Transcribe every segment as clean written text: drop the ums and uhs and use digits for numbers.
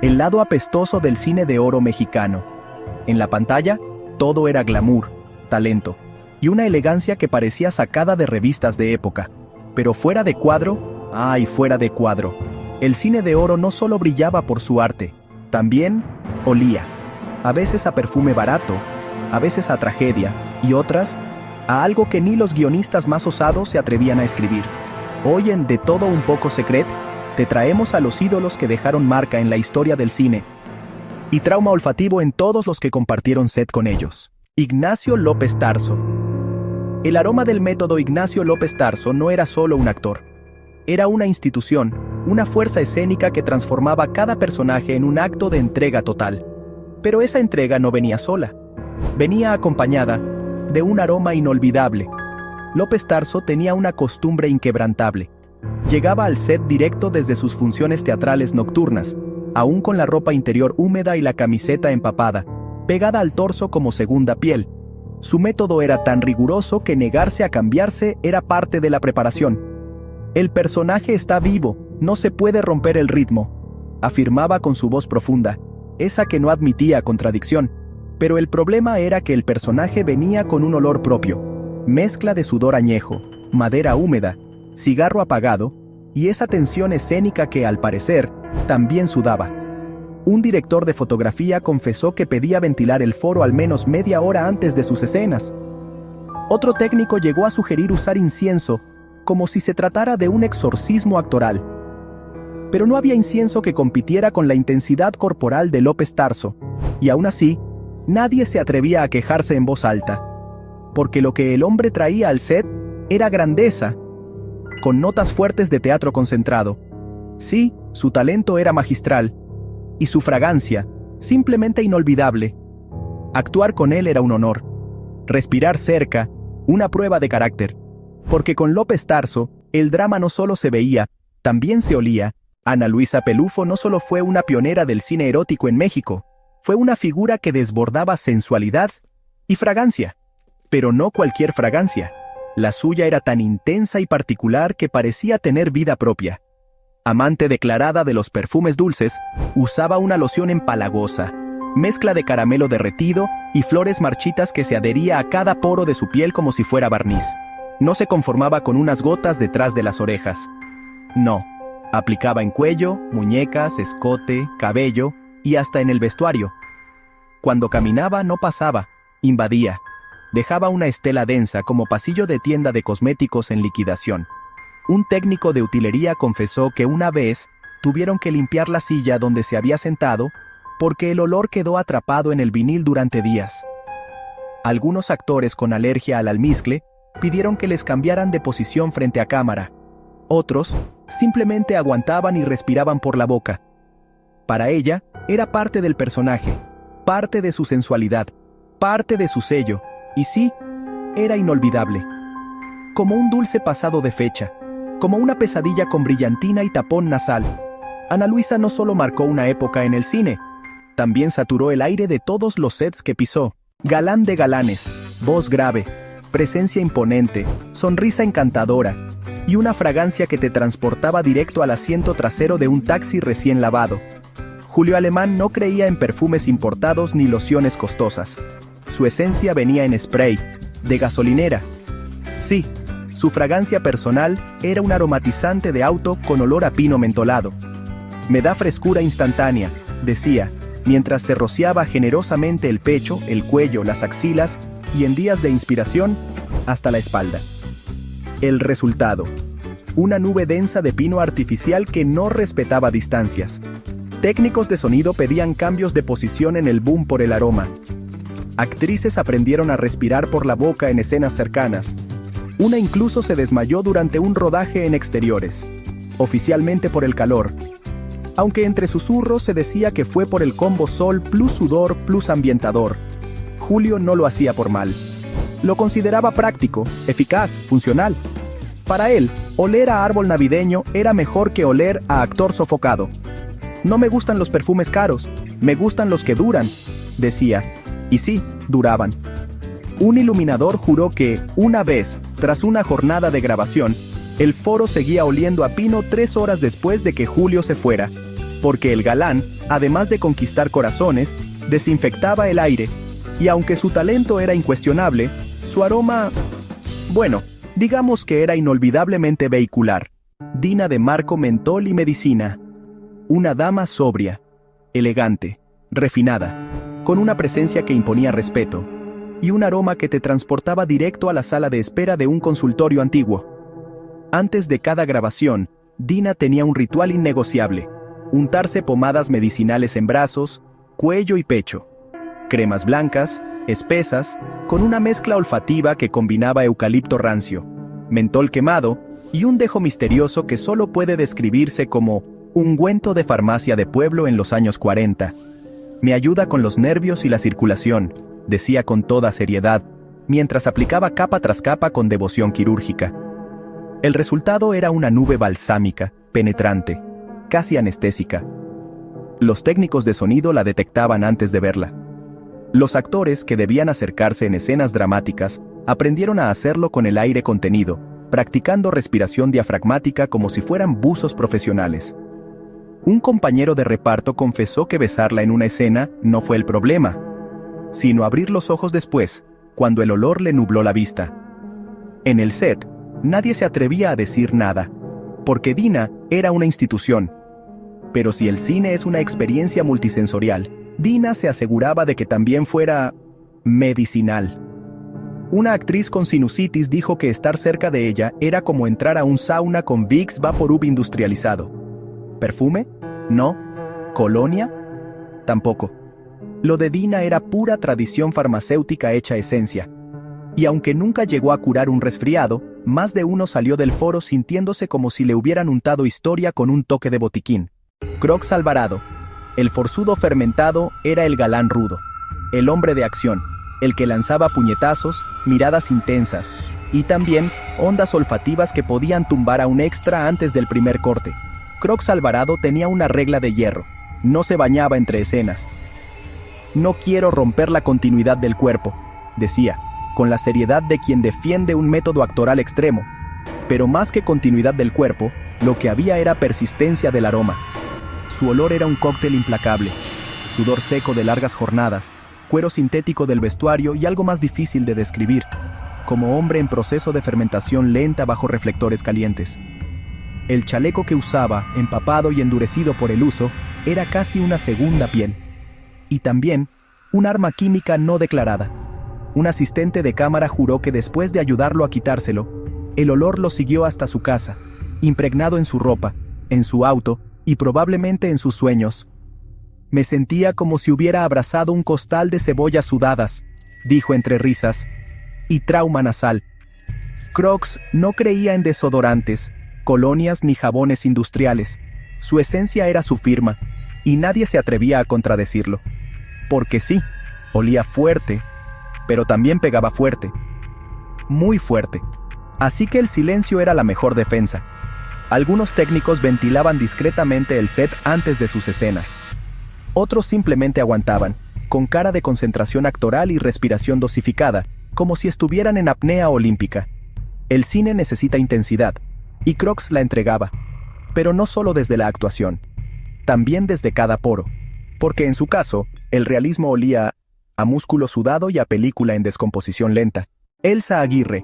el lado apestoso del cine de oro mexicano. En la pantalla, todo era glamour, talento y una elegancia que parecía sacada de revistas de época. Pero fuera de cuadro, fuera de cuadro, el cine de oro no solo brillaba por su arte, también olía. A veces a perfume barato, a veces a tragedia, y otras, a algo que ni los guionistas más osados se atrevían a escribir. Hoy en De Todo Un Poco Secret, te traemos a los ídolos que dejaron marca en la historia del cine y trauma olfativo en todos los que compartieron set con ellos. Ignacio López Tarso. El aroma del método Ignacio López Tarso no era solo un actor. Era una institución, una fuerza escénica que transformaba cada personaje en un acto de entrega total. Pero esa entrega no venía sola. Venía acompañada de un aroma inolvidable. López Tarso tenía una costumbre inquebrantable. Llegaba al set directo desde sus funciones teatrales nocturnas, aún con la ropa interior húmeda y la camiseta empapada, pegada al torso como segunda piel. Su método era tan riguroso que negarse a cambiarse era parte de la preparación. El personaje está vivo, no se puede romper el ritmo, afirmaba con su voz profunda, esa que no admitía contradicción. Pero el problema era que el personaje venía con un olor propio, mezcla de sudor añejo, madera húmeda, cigarro apagado, y esa tensión escénica que, al parecer, también sudaba. Un director de fotografía confesó que pedía ventilar el foro al menos media hora antes de sus escenas. Otro técnico llegó a sugerir usar incienso, como si se tratara de un exorcismo actoral. Pero no había incienso que compitiera con la intensidad corporal de López Tarso, y aún así, nadie se atrevía a quejarse en voz alta, porque lo que el hombre traía al set era grandeza, con notas fuertes de teatro concentrado. Sí, su talento era magistral, y su fragancia, simplemente inolvidable. Actuar con él era un honor. Respirar cerca, una prueba de carácter. Porque con López Tarso, el drama no solo se veía, también se olía. Ana Luisa Pelufo no solo fue una pionera del cine erótico en México, fue una figura que desbordaba sensualidad y fragancia. Pero no cualquier fragancia. La suya era tan intensa y particular que parecía tener vida propia. Amante declarada de los perfumes dulces, usaba una loción empalagosa, mezcla de caramelo derretido y flores marchitas que se adhería a cada poro de su piel como si fuera barniz. No se conformaba con unas gotas detrás de las orejas. No, aplicaba en cuello, muñecas, escote, cabello y hasta en el vestuario. Cuando caminaba no pasaba, invadía. Dejaba una estela densa como pasillo de tienda de cosméticos en liquidación. Un técnico de utilería confesó que una vez tuvieron que limpiar la silla donde se había sentado porque el olor quedó atrapado en el vinil durante días. Algunos actores con alergia al almizcle pidieron que les cambiaran de posición frente a cámara. Otros simplemente aguantaban y respiraban por la boca. Para ella, era parte del personaje, parte de su sensualidad, parte de su sello, y sí, era inolvidable. Como un dulce pasado de fecha, como una pesadilla con brillantina y tapón nasal. Ana Luisa no solo marcó una época en el cine, también saturó el aire de todos los sets que pisó. Galán de galanes, voz grave, presencia imponente, sonrisa encantadora, y una fragancia que te transportaba directo al asiento trasero de un taxi recién lavado. Julio Alemán no creía en perfumes importados ni lociones costosas. Su esencia venía en spray, de gasolinera. Sí, su fragancia personal era un aromatizante de auto con olor a pino mentolado. Me da frescura instantánea, decía, mientras se rociaba generosamente el pecho, el cuello, las axilas y en días de inspiración, hasta la espalda. El resultado: una nube densa de pino artificial que no respetaba distancias. Técnicos de sonido pedían cambios de posición en el boom por el aroma. Actrices aprendieron a respirar por la boca en escenas cercanas. Una incluso se desmayó durante un rodaje en exteriores, oficialmente por el calor. Aunque entre susurros se decía que fue por el combo sol plus sudor plus ambientador. Julio no lo hacía por mal. Lo consideraba práctico, eficaz, funcional. Para él, oler a árbol navideño era mejor que oler a actor sofocado. No me gustan los perfumes caros, me gustan los que duran, decía. Y sí, duraban. Un iluminador juró que, una vez, tras una jornada de grabación, el foro seguía oliendo a pino 3 horas después de que Julio se fuera. porque el galán, además de conquistar corazones, desinfectaba el aire, y aunque su talento era incuestionable, su aroma, bueno, digamos que era inolvidablemente vehicular. Dina de marco mentol y medicina. Una dama sobria, elegante, refinada, con una presencia que imponía respeto, y un aroma que te transportaba directo a la sala de espera de un consultorio antiguo. Antes de cada grabación, Dina tenía un ritual innegociable: untarse pomadas medicinales en brazos, cuello y pecho. Cremas blancas, espesas, con una mezcla olfativa que combinaba eucalipto rancio, mentol quemado y un dejo misterioso que solo puede describirse como ungüento de farmacia de pueblo en los años 40. Me ayuda con los nervios y la circulación, decía con toda seriedad, mientras aplicaba capa tras capa con devoción quirúrgica. El resultado era una nube balsámica, penetrante, casi anestésica. Los técnicos de sonido la detectaban antes de verla. Los actores, que debían acercarse en escenas dramáticas, aprendieron a hacerlo con el aire contenido, practicando respiración diafragmática como si fueran buzos profesionales. Un compañero de reparto confesó que besarla en una escena no fue el problema, sino abrir los ojos después, cuando el olor le nubló la vista. En el set, nadie se atrevía a decir nada, porque Dina era una institución. Pero si el cine es una experiencia multisensorial, Dina se aseguraba de que también fuera medicinal. Una actriz con sinusitis dijo que estar cerca de ella era como entrar a un sauna con Vicks Vaporub industrializado. ¿Perfume? No. ¿Colonia? Tampoco. Lo de Dina era pura tradición farmacéutica hecha esencia. Y aunque nunca llegó a curar un resfriado, más de uno salió del foro sintiéndose como si le hubieran untado historia con un toque de botiquín. Crocs Alvarado, el forzudo fermentado, era el galán rudo, el hombre de acción, el que lanzaba puñetazos, miradas intensas, y también ondas olfativas que podían tumbar a un extra antes del primer corte. Crocs Alvarado tenía una regla de hierro: no se bañaba entre escenas. No quiero romper la continuidad del cuerpo, decía, con la seriedad de quien defiende un método actoral extremo. Pero más que continuidad del cuerpo, lo que había era persistencia del aroma. Su olor era un cóctel implacable: sudor seco de largas jornadas, cuero sintético del vestuario y algo más difícil de describir, como hombre en proceso de fermentación lenta bajo reflectores calientes. El chaleco que usaba, empapado y endurecido por el uso, era casi una segunda piel. Y también un arma química no declarada. Un asistente de cámara juró que después de ayudarlo a quitárselo, el olor lo siguió hasta su casa, impregnado en su ropa, en su auto y probablemente en sus sueños. Me sentía como si hubiera abrazado un costal de cebollas sudadas, dijo entre risas, y trauma nasal. Crocs no creía en desodorantes, colonias ni jabones industriales. Su esencia era su firma, y nadie se atrevía a contradecirlo. Porque sí, olía fuerte, pero también pegaba fuerte. Muy fuerte. Así que el silencio era la mejor defensa. Algunos técnicos ventilaban discretamente el set antes de sus escenas. Otros simplemente aguantaban, con cara de concentración actoral y respiración dosificada, como si estuvieran en apnea olímpica. El cine necesita intensidad, y Crocs la entregaba. Pero no solo desde la actuación, también desde cada poro. Porque en su caso, el realismo olía a músculo sudado y a película en descomposición lenta. Elsa Aguirre,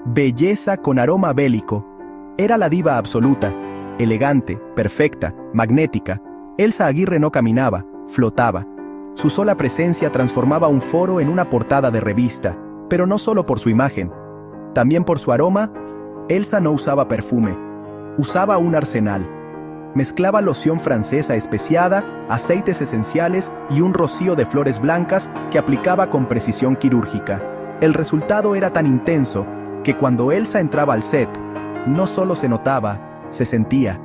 belleza con aroma bélico, era la diva absoluta, elegante, perfecta, magnética. Elsa Aguirre no caminaba, flotaba. Su sola presencia transformaba un foro en una portada de revista, pero no solo por su imagen, también por su aroma. Elsa no usaba perfume, usaba un arsenal. Mezclaba loción francesa especiada, aceites esenciales y un rocío de flores blancas que aplicaba con precisión quirúrgica. El resultado era tan intenso que cuando Elsa entraba al set, no solo se notaba, se sentía.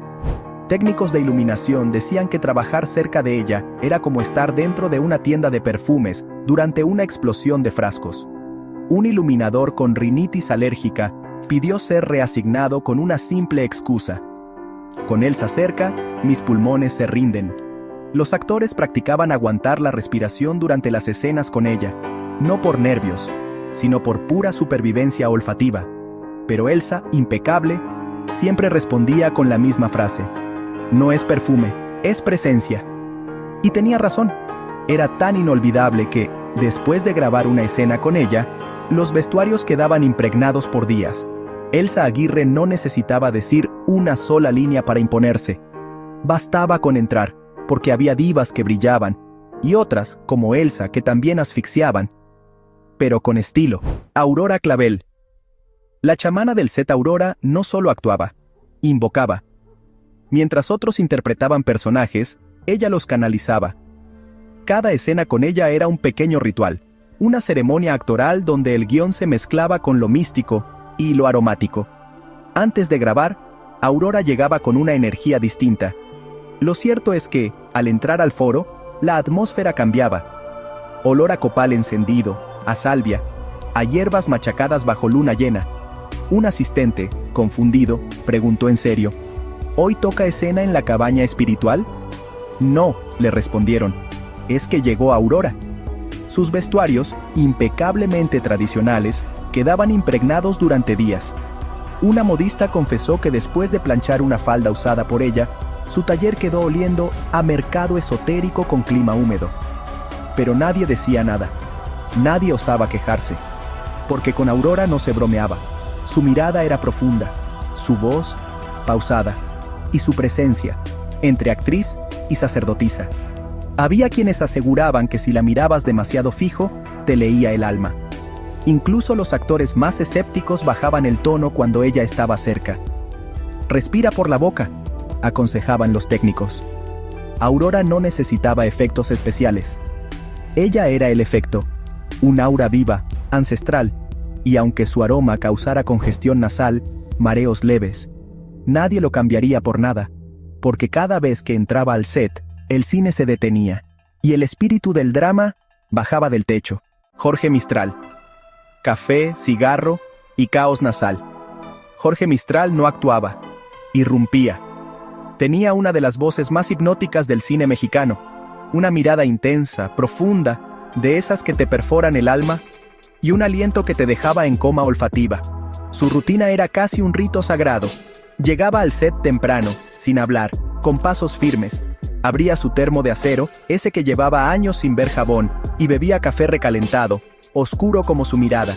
Técnicos de iluminación decían que trabajar cerca de ella era como estar dentro de una tienda de perfumes durante una explosión de frascos. Un iluminador con rinitis alérgica pidió ser reasignado con una simple excusa: con Elsa cerca, mis pulmones se rinden. Los actores practicaban aguantar la respiración durante las escenas con ella, no por nervios, sino por pura supervivencia olfativa. Pero Elsa, impecable, siempre respondía con la misma frase: no es perfume, es presencia. Y tenía razón. Era tan inolvidable que, después de grabar una escena con ella, los vestuarios quedaban impregnados por días. Elsa Aguirre no necesitaba decir una sola línea para imponerse. Bastaba con entrar, porque había divas que brillaban, y otras, como Elsa, que también asfixiaban. Pero con estilo. Aurora Clavel. La chamana del set Aurora no solo actuaba, invocaba. Mientras otros interpretaban personajes, ella los canalizaba. Cada escena con ella era un pequeño ritual, una ceremonia actoral donde el guión se mezclaba con lo místico y lo aromático. Antes de grabar, Aurora llegaba con una energía distinta. Lo cierto es que, al entrar al foro, la atmósfera cambiaba. Olor a copal encendido, a salvia, a hierbas machacadas bajo luna llena. Un asistente, confundido, preguntó en serio: ¿Hoy toca escena en la cabaña espiritual? No, le respondieron. Es que llegó Aurora. Sus vestuarios, impecablemente tradicionales, quedaban impregnados durante días. Una modista confesó que después de planchar una falda usada por ella, su taller quedó oliendo a mercado esotérico con clima húmedo. Pero nadie decía nada. Nadie osaba quejarse. Porque con Aurora no se bromeaba. Su mirada era profunda, su voz pausada, y su presencia, entre actriz y sacerdotisa. Había quienes aseguraban que si la mirabas demasiado fijo, te leía el alma. Incluso los actores más escépticos bajaban el tono cuando ella estaba cerca. Respira por la boca, aconsejaban los técnicos. Aurora no necesitaba efectos especiales. Ella era el efecto, un aura viva, ancestral, y aunque su aroma causara congestión nasal, mareos leves, nadie lo cambiaría por nada, porque cada vez que entraba al set, el cine se detenía, y el espíritu del drama bajaba del techo. Jorge Mistral. Café, cigarro y caos nasal. Jorge Mistral no actuaba, irrumpía. Tenía una de las voces más hipnóticas del cine mexicano, una mirada intensa, profunda, de esas que te perforan el alma, y un aliento que te dejaba en coma olfativa. Su rutina era casi un rito sagrado. Llegaba al set temprano, sin hablar, con pasos firmes. Abría su termo de acero, ese que llevaba años sin ver jabón, y bebía café recalentado, oscuro como su mirada.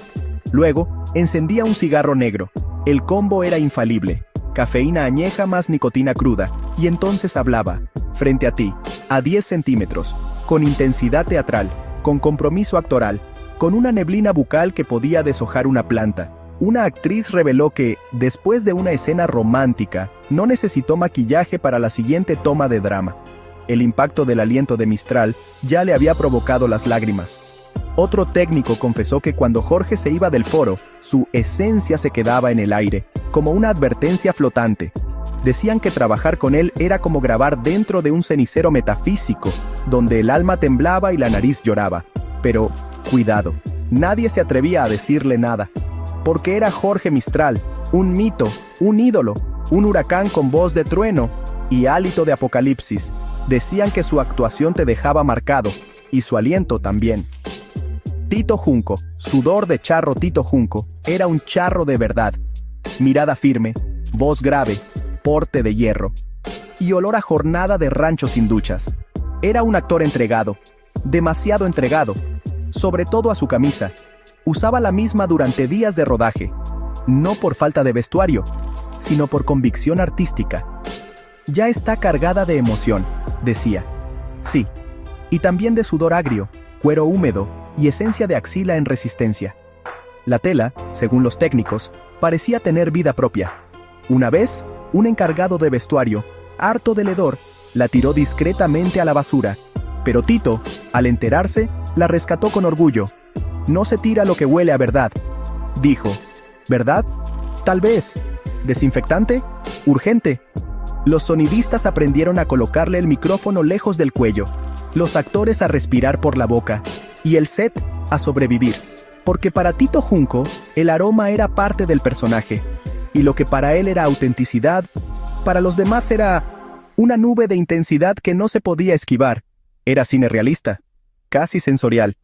Luego, encendía un cigarro negro. El combo era infalible: cafeína añeja más nicotina cruda, y entonces hablaba, frente a ti, a 10 centímetros, con intensidad teatral, con compromiso actoral, con una neblina bucal que podía deshojar una planta. Una actriz reveló que, después de una escena romántica, no necesitó maquillaje para la siguiente toma de drama. El impacto del aliento de Mistral ya le había provocado las lágrimas. Otro técnico confesó que cuando Jorge se iba del foro, su esencia se quedaba en el aire, como una advertencia flotante. Decían que trabajar con él era como grabar dentro de un cenicero metafísico, donde el alma temblaba y la nariz lloraba. Pero, cuidado, nadie se atrevía a decirle nada. Porque era Jorge Mistral, un mito, un ídolo, un huracán con voz de trueno y hálito de apocalipsis. Decían que su actuación te dejaba marcado, y su aliento también. Tito Junco, sudor de charro Tito Junco, era un charro de verdad. Mirada firme, voz grave, porte de hierro. Y olor a jornada de rancho sin duchas. Era un actor entregado, demasiado entregado, sobre todo a su camisa. Usaba la misma durante días de rodaje, no por falta de vestuario, sino por convicción artística. Ya está cargada de emoción, decía. Sí, y también de sudor agrio, cuero húmedo y esencia de axila en resistencia. La tela, según los técnicos, parecía tener vida propia. Una vez, un encargado de vestuario, harto del hedor, la tiró discretamente a la basura, pero Tito, al enterarse, la rescató con orgullo. No se tira lo que huele a verdad, dijo. ¿Verdad? Tal vez. ¿Desinfectante? Urgente. Los sonidistas aprendieron a colocarle el micrófono lejos del cuello, los actores a respirar por la boca, y el set a sobrevivir. Porque para Tito Junco, el aroma era parte del personaje, y lo que para él era autenticidad, para los demás era una nube de intensidad que no se podía esquivar. Era cine realista, casi sensorial.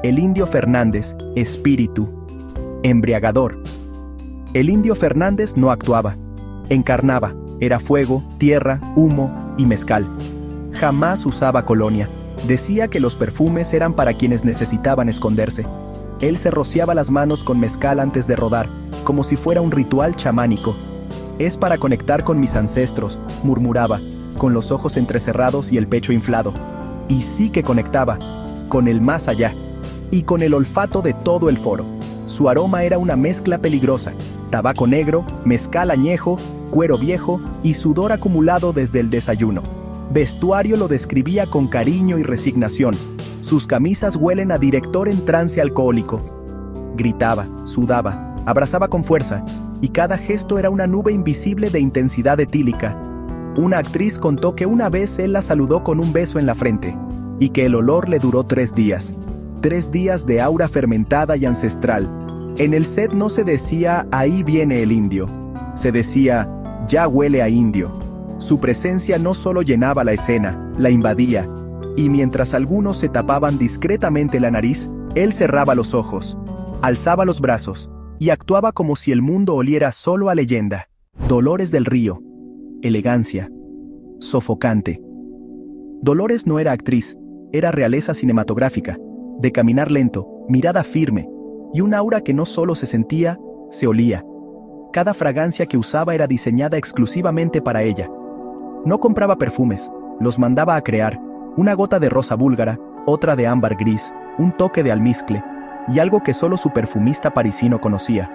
El Indio Fernández, espíritu, embriagador. El Indio Fernández no actuaba, encarnaba, era fuego, tierra, humo, y mezcal. Jamás usaba colonia. Decía que los perfumes eran para quienes necesitaban esconderse. Él se rociaba las manos con mezcal antes de rodar, como si fuera un ritual chamánico. «Es para conectar con mis ancestros», murmuraba, con los ojos entrecerrados y el pecho inflado. Y sí que conectaba, con el más allá, y con el olfato de todo el foro. Su aroma era una mezcla peligrosa: tabaco negro, mezcal añejo, cuero viejo y sudor acumulado desde el desayuno. Vestuario lo describía con cariño y resignación. Sus camisas huelen a director en trance alcohólico. Gritaba, sudaba, abrazaba con fuerza, y cada gesto era una nube invisible de intensidad etílica. Una actriz contó que una vez él la saludó con un beso en la frente, y que el olor le duró 3 días. 3 días de aura fermentada y ancestral. En el set no se decía «ahí viene el indio», se decía «ya huele a indio». Su presencia no solo llenaba la escena, la invadía, y mientras algunos se tapaban discretamente la nariz, él cerraba los ojos, alzaba los brazos, y actuaba como si el mundo oliera solo a leyenda. Dolores del Río. Elegancia. Sofocante. Dolores no era actriz, era realeza cinematográfica, de caminar lento, mirada firme, y un aura que no solo se sentía, se olía. Cada fragancia que usaba era diseñada exclusivamente para ella. No compraba perfumes, los mandaba a crear: una gota de rosa búlgara, otra de ámbar gris, un toque de almizcle, y algo que solo su perfumista parisino conocía.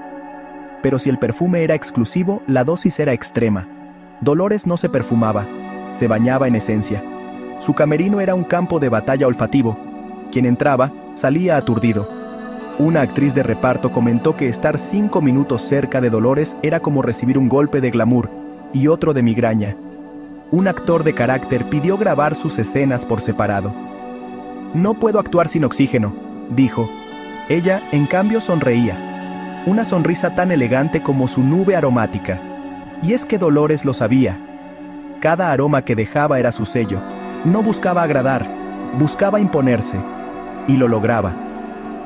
Pero si el perfume era exclusivo, la dosis era extrema. Dolores no se perfumaba, se bañaba en esencia. Su camerino era un campo de batalla olfativo. Quien entraba, salía aturdido. Una actriz de reparto comentó que estar 5 minutos cerca de Dolores era como recibir un golpe de glamour y otro de migraña. Un actor de carácter pidió grabar sus escenas por separado. «No puedo actuar sin oxígeno», dijo. Ella, en cambio, sonreía. Una sonrisa tan elegante como su nube aromática. Y es que Dolores lo sabía. Cada aroma que dejaba era su sello. No buscaba agradar, buscaba imponerse. Y lo lograba.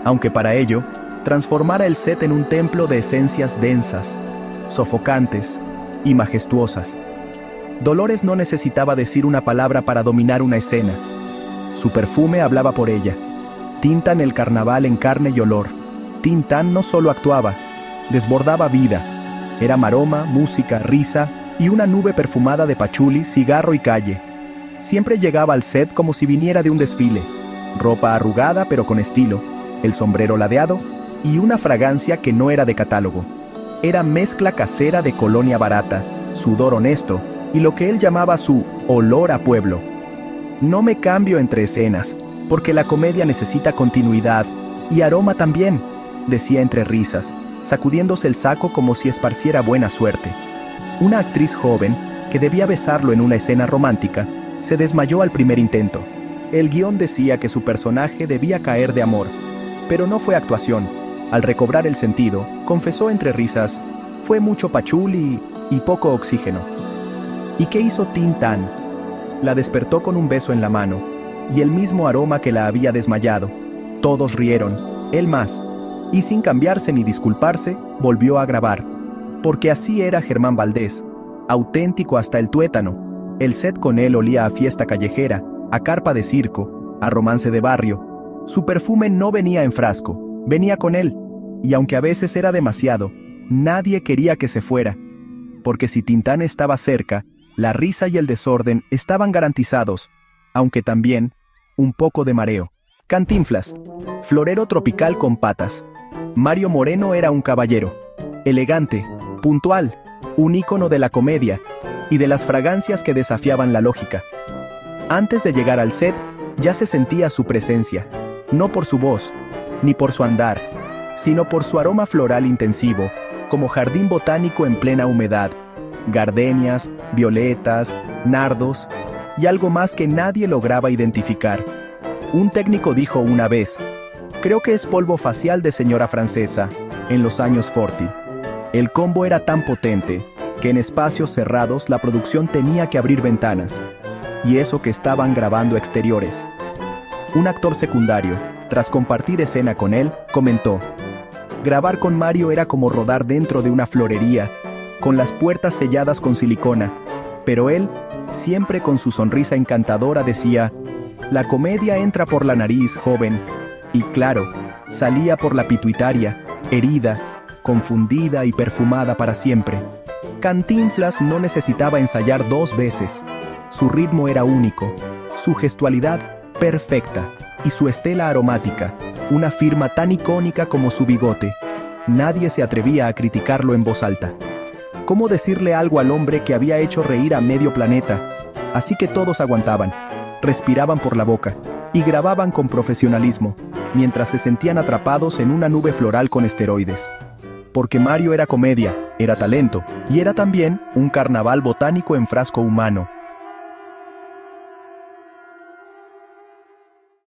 Aunque para ello, transformara el set en un templo de esencias densas, sofocantes y majestuosas. Dolores no necesitaba decir una palabra para dominar una escena. Su perfume hablaba por ella. Tintan el carnaval en carne y olor. Tintan no solo actuaba, desbordaba vida. Era maroma, música, risa y una nube perfumada de pachuli, cigarro y calle. Siempre llegaba al set como si viniera de un desfile. Ropa arrugada pero con estilo, el sombrero ladeado y una fragancia que no era de catálogo. Era mezcla casera de colonia barata, sudor honesto y lo que él llamaba su olor a pueblo. No me cambio entre escenas, porque la comedia necesita continuidad, y aroma también, decía entre risas, sacudiéndose el saco como si esparciera buena suerte. Una actriz joven, que debía besarlo en una escena romántica, se desmayó al primer intento. El guión decía que su personaje debía caer de amor, pero no fue actuación. Al recobrar el sentido, confesó entre risas, fue mucho pachuli y poco oxígeno. ¿Y qué hizo Tintan? La despertó con un beso en la mano, y el mismo aroma que la había desmayado. Todos rieron, él más, y sin cambiarse ni disculparse, volvió a grabar. Porque así era Germán Valdés, auténtico hasta el tuétano. El set con él olía a fiesta callejera, a carpa de circo, a romance de barrio. Su perfume no venía en frasco, venía con él, y aunque a veces era demasiado, nadie quería que se fuera. Porque si Tintán estaba cerca, la risa y el desorden estaban garantizados, aunque también un poco de mareo. Cantinflas, florero tropical con patas. Mario Moreno era un caballero, elegante, puntual, un ícono de la comedia y de las fragancias que desafiaban la lógica. Antes de llegar al set, ya se sentía su presencia, no por su voz, ni por su andar, sino por su aroma floral intensivo, como jardín botánico en plena humedad. Gardenias, violetas, nardos y algo más que nadie lograba identificar. Un técnico dijo una vez, creo que es polvo facial de señora francesa, en los años 40. El combo era tan potente que en espacios cerrados la producción tenía que abrir ventanas, y eso que estaban grabando exteriores. Un actor secundario, tras compartir escena con él, comentó, grabar con Mario era como rodar dentro de una florería, con las puertas selladas con silicona, pero él siempre con su sonrisa encantadora decía: «La comedia entra por la nariz, joven». Y claro, salía por la pituitaria, herida, confundida y perfumada para siempre. Cantinflas no necesitaba ensayar 2 veces. Su ritmo era único, su gestualidad perfecta y su estela aromática, una firma tan icónica como su bigote. Nadie se atrevía a criticarlo en voz alta. ¿Cómo decirle algo al hombre que había hecho reír a medio planeta? Así que todos aguantaban, respiraban por la boca y grababan con profesionalismo, mientras se sentían atrapados en una nube floral con esteroides. Porque Mario era comedia, era talento, y era también un carnaval botánico en frasco humano.